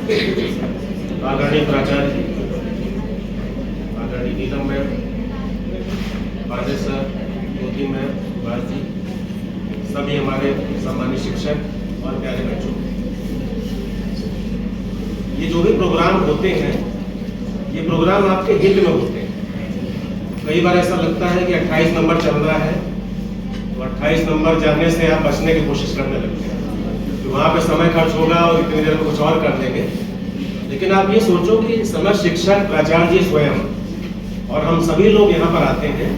आदरणीय प्राचार्य जी, आदरणीय नीलम मैम, पांडे सर, ज्योति मैम, सुभाष जी, सभी हमारे सम्मानित शिक्षक और प्यारे बच्चों, ये जो भी प्रोग्राम होते हैं ये प्रोग्राम आपके हित में होते हैं। कई बार ऐसा लगता है कि 28 नंबर चल रहा है तो 28 नंबर जानने से आप बचने की कोशिश करने लगते हैं कि वहाँ पे समय खर्च होगा और इतनी देर में कुछ और कर देंगे। लेकिन आप ये सोचो कि समय शिक्षक प्राचार्य जी स्वयं और हम सभी लोग यहाँ पर आते हैं,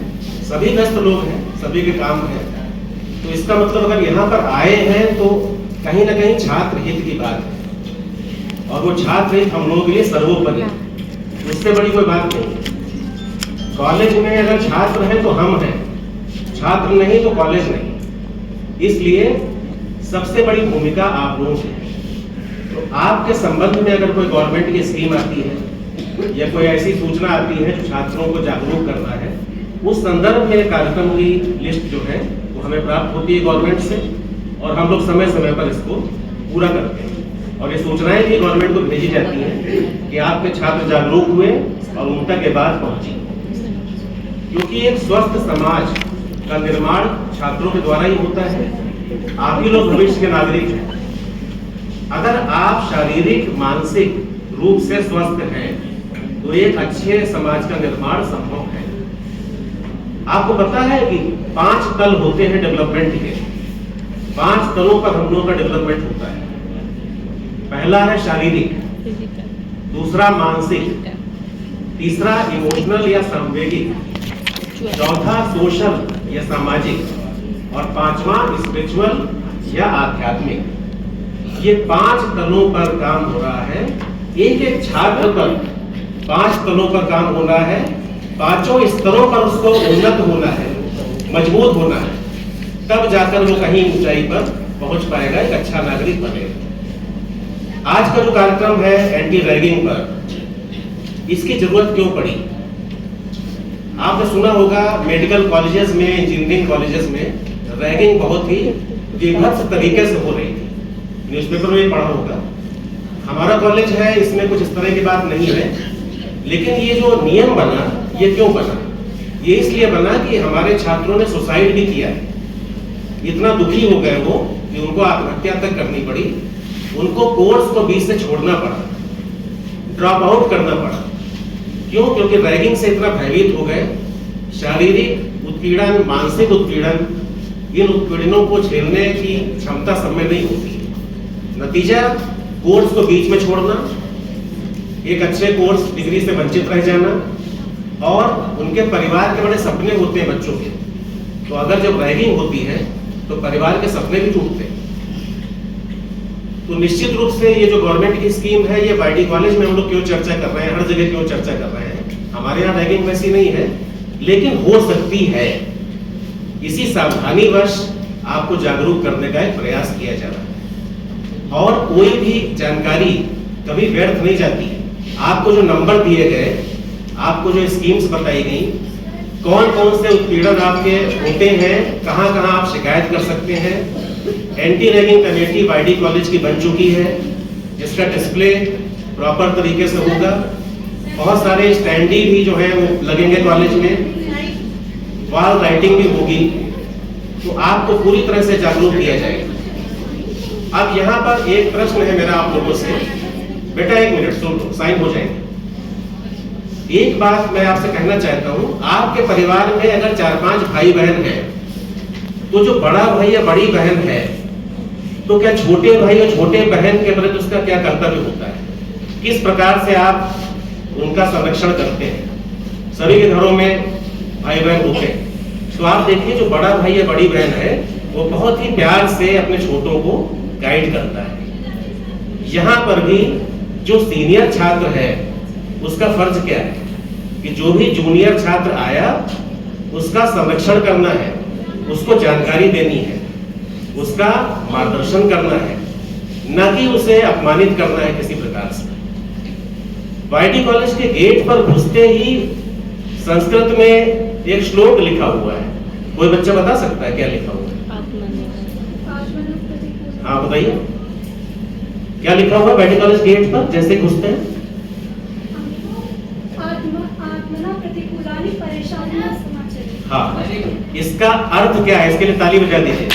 सभी व्यस्त लोग हैं, सभी के काम हैं, तो इसका मतलब अगर यहाँ पर आए हैं तो कहीं ना कहीं छात्र हित की बात है और वो छात्र हित हम लोगों के लिए सर्वोपरि, उससे बड़ी कोई बात नहीं। कॉलेज में अगर छात्र हैं तो हम हैं, छात्र नहीं तो कॉलेज नहीं, इसलिए सबसे बड़ी भूमिका आप लोगों की है। तो आपके संबंध में अगर कोई गवर्नमेंट की स्कीम आती है या कोई ऐसी सूचना आती है जो छात्रों को जागरूक करना है, उस संदर्भ में कार्यक्रम की लिस्ट जो है वो हमें प्राप्त होती है गवर्नमेंट से और हम लोग समय समय पर इसको पूरा करते हैं और ये सूचनाएं भी गवर्नमेंट को भेजी जाती हैं कि आपके छात्र जागरूक हुए और उन तक ये बात पहुंची। क्योंकि एक स्वस्थ समाज का निर्माण छात्रों के द्वारा ही होता है। आप ही लोग भविष्य के नागरिक हैं। अगर आप शारीरिक मानसिक रूप से स्वस्थ हैं तो एक अच्छे समाज का निर्माण संभव है। आपको पता है कि 5 तल होते हैं डेवलपमेंट के, 5 तलों पर हम लोगों का डेवलपमेंट होता है। पहला है शारीरिक, दूसरा मानसिक, तीसरा इमोशनल या सांवेगिक, चौथा सोशल या सामाजिक और 5वां स्पिरिचुअल या आध्यात्मिक। ये 5 तलों पर काम हो रहा है। एक एक छात्र पर 5 तलों पर काम हो रहा है। 5 स्तरों पर उसको उन्नत होना है, मजबूत होना है, तब जाकर वो कहीं ऊंचाई पर पहुंच पाएगा, एक अच्छा नागरिक बनेगा। आज का जो कार्यक्रम है एंटी रैगिंग पर, इसकी जरूरत क्यों पड़ी? आपने सुना होगा मेडिकल कॉलेजेस में, इंजीनियरिंग कॉलेजेस में रैगिंग बहुत ही विभत्स तरीके से हो रही थी, न्यूज़पेपर में पढ़ा होगा। हमारा कॉलेज है, इसमें कुछ इस तरह की बात नहीं है, लेकिन ये जो नियम बना ये क्यों बना? ये इसलिए बना कि हमारे छात्रों ने सुसाइड भी किया है। इतना दुखी हो गए वो कि उनको आत्महत्या तक करनी पड़ी, उनको कोर्स को बीच से छोड़ना पड़ा, ड्रॉप आउट करना पड़ा। क्यों? क्योंकि रैगिंग से इतना भयभीत हो गए। शारीरिक उत्पीड़न, मानसिक उत्पीड़न, इन उत्पीड़नों को झेलने की क्षमता सब में नहीं होती। नतीजा कोर्स को बीच में छोड़ना, एक अच्छे कोर्स डिग्री से वंचित रह जाना, और उनके परिवार के बड़े सपने होते हैं बच्चों के, तो अगर जब रैगिंग होती है तो परिवार के सपने भी टूटते हैं। तो निश्चित रूप से ये जो गवर्नमेंट की स्कीम है, ये वाईडी कॉलेज में हम लोग क्यों चर्चा कर रहे हैं, हर जगह क्यों चर्चा कर रहे हैं? हमारे यहाँ रैगिंग वैसी नहीं है, लेकिन हो सकती है। इसी सावधानीवश आपको जागरूक करने का एक प्रयास किया जा रहा है। और कोई भी जानकारी कभी व्यर्थ नहीं जाती। आपको जो नंबर दिए गए, आपको जो स्कीम्स बताई गई, कौन कौन से उत्पीड़न आपके होते हैं, कहाँ कहाँ आप शिकायत कर सकते हैं, एंटी रैगिंग कमेटी वाईडी कॉलेज की बन चुकी है, जिसका डिस्प्ले प्रॉपर तरीके से होगा। बहुत सारे स्टैंडी भी जो है वो लगेंगे कॉलेज में, वॉल राइटिंग भी होगी, तो आपको पूरी तरह से जागरूक किया जाएगा। अब यहाँ पर एक प्रश्न है मेरा आप लोगों से, बेटा 1 मिनट सुन लो, साइन हो जाएंगे। एक बात मैं आपसे कहना चाहता हूँ, आपके परिवार में अगर 4-5 भाई बहन हैं, तो जो बड़ा भाई या बड़ी बहन है, तो क्या छोटे भाई और छोटे बहन के प्रति उसका क्या कर्तव्य होता है? किस प्रकार से आप उनका संरक्षण करते हैं? सभी के घरों में भाई बहन होते हैं, तो आप देखिए जो बड़ा भाई या बड़ी बहन है वो बहुत ही प्यार से अपने छोटों को गाइड करता है। यहाँ पर भी जो सीनियर छात्र है उसका फर्ज क्या है कि जो भी जूनियर छात्र आया उसका संरक्षण करना है, उसको जानकारी देनी है, उसका मार्गदर्शन करना है, न कि उसे अपमानित करना है किसी प्रकार से। वाईडी कॉलेज के गेट पर घुसते ही संस्कृत में एक श्लोक लिखा हुआ है, कोई बच्चा बता सकता है क्या लिखा हुआ है? हाँ बताइए। क्या लिखा हुआ है बैठी कॉलेज गेट पर जैसे घुसते हैं? आत्मना प्रतिकूलानि परेशानी समाचरी। हाँ, इसका अर्थ क्या है? इसके लिए ताली बजा दीजिए।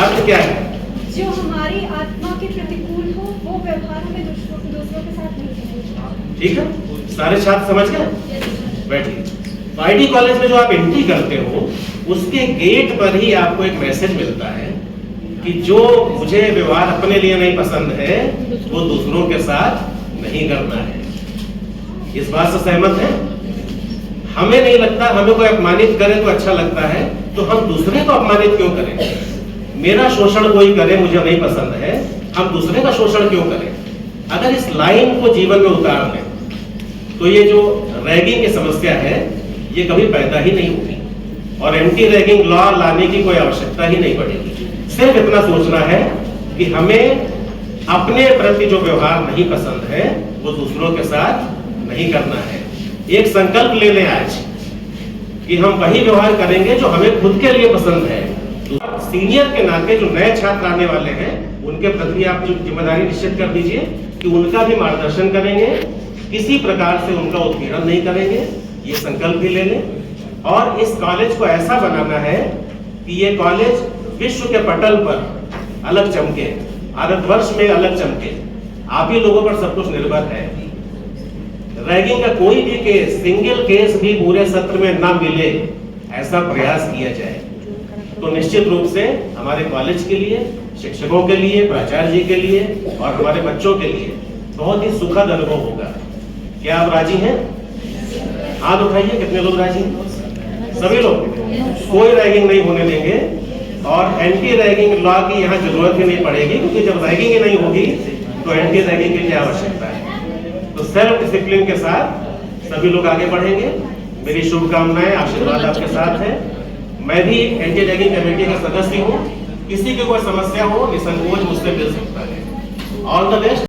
अर्थ क्या है? जो हमारी आत्मा के प्रतिकूल हो वो व्यवहार में दूसरों के साथ नहीं करेंगे। ठीक है, सारे छात्र समझ गए? बैठिए। आईटी कॉलेज में जो आप एंट्री करते हो उसके गेट पर ही आपको एक मैसेज मिलता है कि जो मुझे व्यवहार अपने लिए नहीं पसंद है वो दूसरों के साथ नहीं करना है। इस बात से सहमत है? हमें नहीं लगता, हमें कोई अपमानित करे तो अच्छा लगता है, तो हम दूसरे को अपमानित क्यों करें? मेरा शोषण कोई करे मुझे नहीं पसंद है, हम दूसरे का शोषण क्यों करें? अगर इस लाइन को जीवन में उतार लें तो ये जो रैगिंग की समस्या है ये कभी पैदा ही नहीं होगी और एंटी रैगिंग लॉ लाने की कोई आवश्यकता ही नहीं पड़ेगी। सिर्फ इतना सोचना है कि हमें अपने प्रति जो व्यवहार नहीं पसंद है वो दूसरों के साथ नहीं करना है। एक संकल्प ले लें आज कि हम वही व्यवहार करेंगे जो हमें खुद के लिए पसंद है। सीनियर के नाते जो नए छात्र आने वाले हैं उनके प्रति आप जो जिम्मेदारी निश्चित कर दीजिए कि उनका भी मार्गदर्शन करेंगे, किसी प्रकार से उनका उत्पीड़न नहीं करेंगे, ये संकल्प भी ले लें। और इस कॉलेज को ऐसा बनाना है कि ये कॉलेज विश्व के पटल पर अलग चमके, भारतवर्ष में अलग चमके। आप ही लोगों पर सब कुछ निर्भर है। रैगिंग का कोई भी केस, सिंगल केस भी पूरे सत्र में ना मिले, ऐसा प्रयास किया जाए तो निश्चित रूप से हमारे कॉलेज के लिए, शिक्षकों के लिए, प्राचार्य जी के लिए और हमारे बच्चों के लिए बहुत ही सुखद अनुभव होगा। क्या आप राजी हैं? हाथ उठाइए, कितने लोग राजी हैं? सभी लोग। कोई रैगिंग नहीं होने देंगे और एंटी रैगिंग लॉ की यहाँ जरूरत ही नहीं पड़ेगी, क्योंकि जब रैगिंग ही नहीं होगी तो एंटी रैगिंग की क्या आवश्यकता है। तो सेल्फ डिसिप्लिन के साथ सभी लोग आगे बढ़ेंगे। मेरी शुभकामनाएं, आशीर्वाद आपके साथ है। मैं भी एंटी रैगिंग कमेटी का सदस्य हूँ। किसी की कोई समस्या हो निसंकोच मुझसे मिल सकता है। All the best.